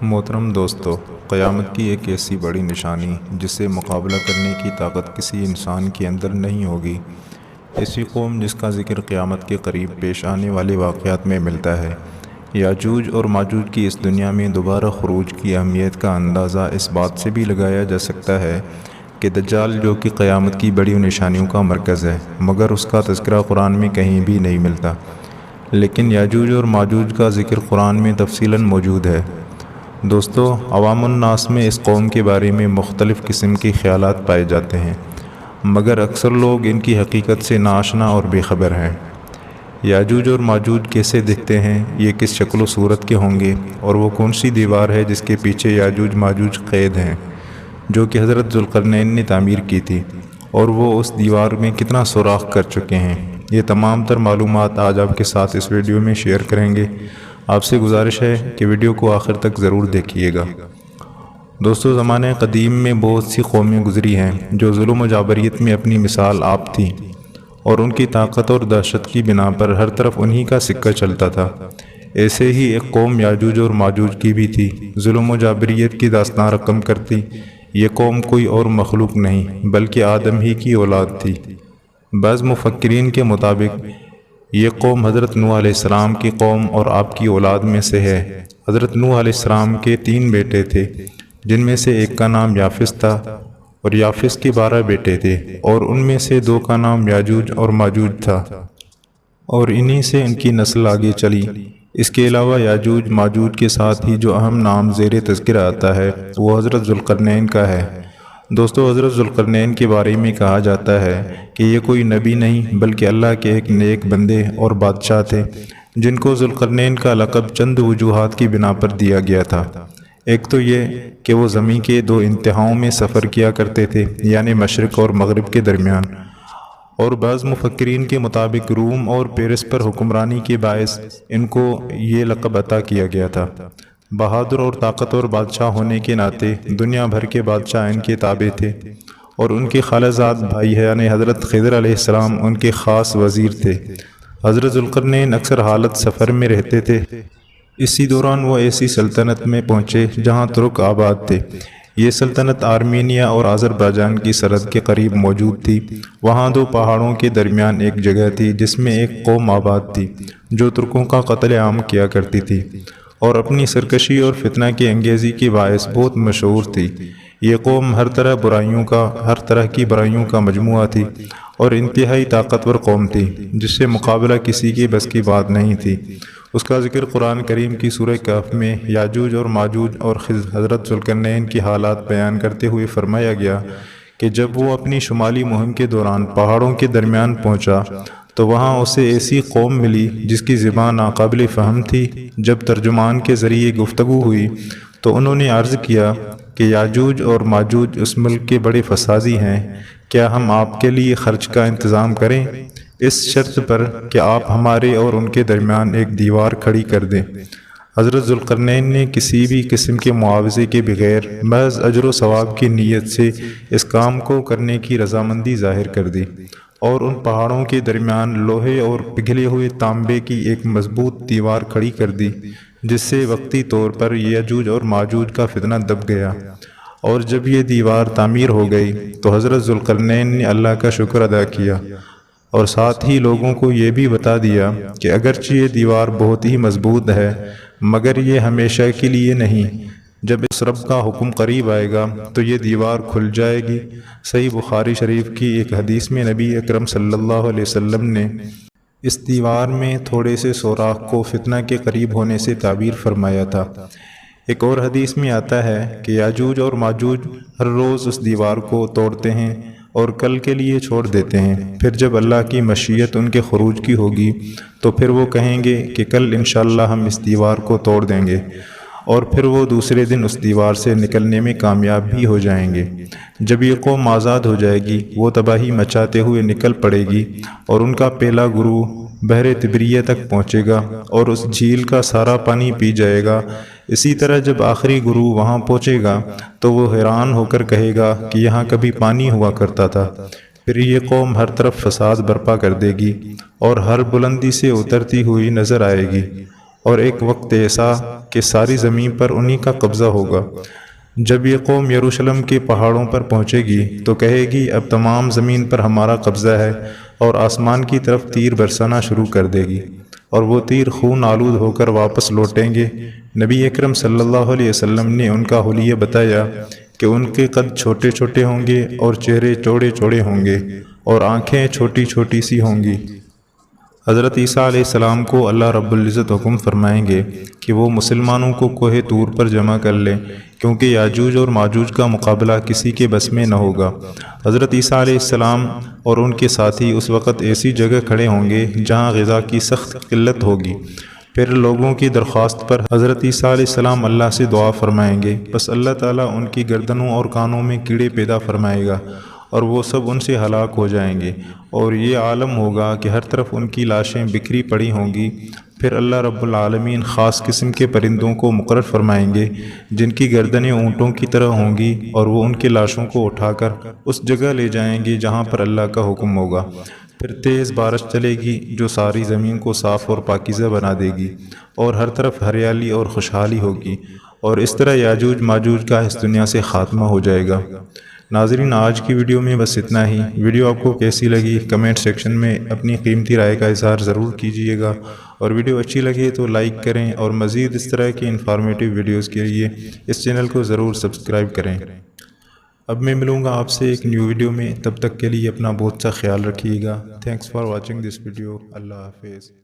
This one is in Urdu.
محترم دوستو، قیامت کی ایک ایسی بڑی نشانی جس سے مقابلہ کرنے کی طاقت کسی انسان کے اندر نہیں ہوگی، ایسی قوم جس کا ذکر قیامت کے قریب پیش آنے والے واقعات میں ملتا ہے۔ یاجوج اور ماجوج کی اس دنیا میں دوبارہ خروج کی اہمیت کا اندازہ اس بات سے بھی لگایا جا سکتا ہے کہ دجال جو کہ قیامت کی بڑی نشانیوں کا مرکز ہے، مگر اس کا تذکرہ قرآن میں کہیں بھی نہیں ملتا، لیکن یاجوج اور ماجوج کا ذکر قرآن میں تفصیلاً موجود ہے۔ دوستو، عوام الناس میں اس قوم کے بارے میں مختلف قسم کے خیالات پائے جاتے ہیں، مگر اکثر لوگ ان کی حقیقت سے ناآشنا اور بے خبر ہیں۔ یاجوج اور ماجوج کیسے دکھتے ہیں، یہ کس شکل و صورت کے ہوں گے، اور وہ کون سی دیوار ہے جس کے پیچھے یاجوج ماجوج قید ہیں، جو کہ حضرت ذوالقرنین نے تعمیر کی تھی، اور وہ اس دیوار میں کتنا سوراخ کر چکے ہیں، یہ تمام تر معلومات آج آپ کے ساتھ اس ویڈیو میں شیئر کریں گے۔ آپ سے گزارش ہے کہ ویڈیو کو آخر تک ضرور دیکھیے گا۔ دوستو، زمانہ قدیم میں بہت سی قومیں گزری ہیں جو ظلم و جابریت میں اپنی مثال آپ تھیں، اور ان کی طاقت اور دہشت کی بنا پر ہر طرف انہی کا سکہ چلتا تھا۔ ایسے ہی ایک قوم یاجوج اور ماجوج کی بھی تھی، ظلم و جابریت کی داستان رقم کرتی۔ یہ قوم کوئی اور مخلوق نہیں بلکہ آدم ہی کی اولاد تھی۔ بعض مفکرین کے مطابق یہ قوم حضرت نوح علیہ السلام کی قوم اور آپ کی اولاد میں سے ہے۔ حضرت نوح علیہ السلام کے 3 بیٹے تھے، جن میں سے ایک کا نام یافس تھا، اور یافس کے 12 بیٹے تھے، اور ان میں سے 2 کا نام یاجوج اور ماجوج تھا، اور انہی سے ان کی نسل آگے چلی۔ اس کے علاوہ یاجوج ماجوج کے ساتھ ہی جو اہم نام زیر تذکرہ آتا ہے وہ حضرت ذوالقرنین کا ہے۔ دوستو، حضرت ذوالقرنین کے بارے میں کہا جاتا ہے کہ یہ کوئی نبی نہیں بلکہ اللہ کے ایک نیک بندے اور بادشاہ تھے، جن کو ذوالقرنین کا لقب چند وجوہات کی بنا پر دیا گیا تھا۔ ایک تو یہ کہ وہ زمین کے 2 انتہاؤں میں سفر کیا کرتے تھے، یعنی مشرق اور مغرب کے درمیان، اور بعض مفکرین کے مطابق روم اور پیرس پر حکمرانی کے باعث ان کو یہ لقب عطا کیا گیا تھا۔ بہادر اور طاقتور بادشاہ ہونے کے ناطے دنیا بھر کے بادشاہ ان کے تابع تھے، اور ان کے خالہ زاد بھائی یعنی حضرت خضر علیہ السلام ان کے خاص وزیر تھے۔ حضرت ذوالقرنین اکثر حالت سفر میں رہتے تھے۔ اسی دوران وہ ایسی سلطنت میں پہنچے جہاں ترک آباد تھے۔ یہ سلطنت آرمینیا اور آذربائیجان کی سرحد کے قریب موجود تھی۔ وہاں 2 پہاڑوں کے درمیان ایک جگہ تھی جس میں ایک قوم آباد تھی جو ترکوں کا قتل عام کیا کرتی تھی، اور اپنی سرکشی اور فتنہ کی انگیزی کے باعث بہت مشہور تھی۔ یہ قوم ہر طرح کی برائیوں کا مجموعہ تھی، اور انتہائی طاقتور قوم تھی جس سے مقابلہ کسی کے بس کی بات نہیں تھی۔ اس کا ذکر قرآن کریم کی سورہ کہف میں یاجوج اور ماجوج اور حضرت ذوالقرنین کی حالات بیان کرتے ہوئے فرمایا گیا کہ جب وہ اپنی شمالی مہم کے دوران پہاڑوں کے درمیان پہنچا تو وہاں اسے ایسی قوم ملی جس کی زبان ناقابل فہم تھی۔ جب ترجمان کے ذریعے گفتگو ہوئی تو انہوں نے عرض کیا کہ یاجوج اور ماجوج اس ملک کے بڑے فسادی ہیں، کیا ہم آپ کے لیے خرچ کا انتظام کریں، اس شرط پر کہ آپ ہمارے اور ان کے درمیان ایک دیوار کھڑی کر دیں۔ حضرت ذوالقرنین نے کسی بھی قسم کے معاوضے کے بغیر محض اجر و ثواب کی نیت سے اس کام کو کرنے کی رضامندی ظاہر کر دی، اور ان پہاڑوں کے درمیان لوہے اور پگھلے ہوئے تانبے کی ایک مضبوط دیوار کھڑی کر دی، جس سے وقتی طور پر یاجوج اور ماجوج کا فتنہ دب گیا۔ اور جب یہ دیوار تعمیر ہو گئی تو حضرت ذوالقرنین نے اللہ کا شکر ادا کیا، اور ساتھ ہی لوگوں کو یہ بھی بتا دیا کہ اگرچہ یہ دیوار بہت ہی مضبوط ہے مگر یہ ہمیشہ کے لیے نہیں، جب اس رب کا حکم قریب آئے گا تو یہ دیوار کھل جائے گی۔ صحیح بخاری شریف کی ایک حدیث میں نبی اکرم صلی اللہ علیہ وسلم نے اس دیوار میں تھوڑے سے سوراخ کو فتنہ کے قریب ہونے سے تعبیر فرمایا تھا۔ ایک اور حدیث میں آتا ہے کہ یاجوج اور ماجوج ہر روز اس دیوار کو توڑتے ہیں اور کل کے لیے چھوڑ دیتے ہیں، پھر جب اللہ کی مشیت ان کے خروج کی ہوگی تو پھر وہ کہیں گے کہ کل انشاءاللہ ہم اس دیوار کو توڑ دیں گے، اور پھر وہ دوسرے دن اس دیوار سے نکلنے میں کامیاب بھی ہو جائیں گے۔ جب یہ قوم آزاد ہو جائے گی وہ تباہی مچاتے ہوئے نکل پڑے گی، اور ان کا پہلا گروہ بحر تبریہ تک پہنچے گا اور اس جھیل کا سارا پانی پی جائے گا۔ اسی طرح جب آخری گروہ وہاں پہنچے گا تو وہ حیران ہو کر کہے گا کہ یہاں کبھی پانی ہوا کرتا تھا۔ پھر یہ قوم ہر طرف فساد برپا کر دے گی اور ہر بلندی سے اترتی ہوئی نظر آئے گی، اور ایک وقت ایسا کہ ساری زمین پر انہی کا قبضہ ہوگا۔ جب یہ قوم یروشلم کے پہاڑوں پر پہنچے گی تو کہے گی اب تمام زمین پر ہمارا قبضہ ہے، اور آسمان کی طرف تیر برسانا شروع کر دے گی، اور وہ تیر خون آلود ہو کر واپس لوٹیں گے۔ نبی اکرم صلی اللہ علیہ وسلم نے ان کا حلیہ بتایا کہ ان کے قد چھوٹے چھوٹے ہوں گے اور چہرے چوڑے چوڑے ہوں گے اور آنکھیں چھوٹی چھوٹی سی ہوں گی۔ حضرت عیسیٰ علیہ السلام کو اللہ رب العزت حکم فرمائیں گے کہ وہ مسلمانوں کو کوہ طور پر جمع کر لیں، کیونکہ یاجوج اور ماجوج کا مقابلہ کسی کے بس میں نہ ہوگا۔ حضرت عیسیٰ علیہ السلام اور ان کے ساتھی اس وقت ایسی جگہ کھڑے ہوں گے جہاں غذا کی سخت قلت ہوگی۔ پھر لوگوں کی درخواست پر حضرت عیسیٰ علیہ السلام اللہ سے دعا فرمائیں گے، بس اللہ تعالیٰ ان کی گردنوں اور کانوں میں کیڑے پیدا فرمائے گا، اور وہ سب ان سے ہلاک ہو جائیں گے، اور یہ عالم ہوگا کہ ہر طرف ان کی لاشیں بکھری پڑی ہوں گی۔ پھر اللہ رب العالمین خاص قسم کے پرندوں کو مقرر فرمائیں گے جن کی گردنیں اونٹوں کی طرح ہوں گی، اور وہ ان کی لاشوں کو اٹھا کر اس جگہ لے جائیں گے جہاں پر اللہ کا حکم ہوگا۔ پھر تیز بارش چلے گی جو ساری زمین کو صاف اور پاکیزہ بنا دے گی، اور ہر طرف ہریالی اور خوشحالی ہوگی، اور اس طرح یاجوج ماجوج کا اس دنیا سے خاتمہ ہو جائے گا۔ ناظرین، آج کی ویڈیو میں بس اتنا ہی۔ ویڈیو آپ کو کیسی لگی کمنٹ سیکشن میں اپنی قیمتی رائے کا اظہار ضرور کیجیے گا، اور ویڈیو اچھی لگے تو لائک کریں، اور مزید اس طرح کی انفارمیٹیو ویڈیوز کے لیے اس چینل کو ضرور سبسکرائب کریں۔ اب میں ملوں گا آپ سے ایک نیو ویڈیو میں، تب تک کے لیے اپنا بہت سا خیال رکھیے گا۔ Thanks for watching this video. اللہ حافظ۔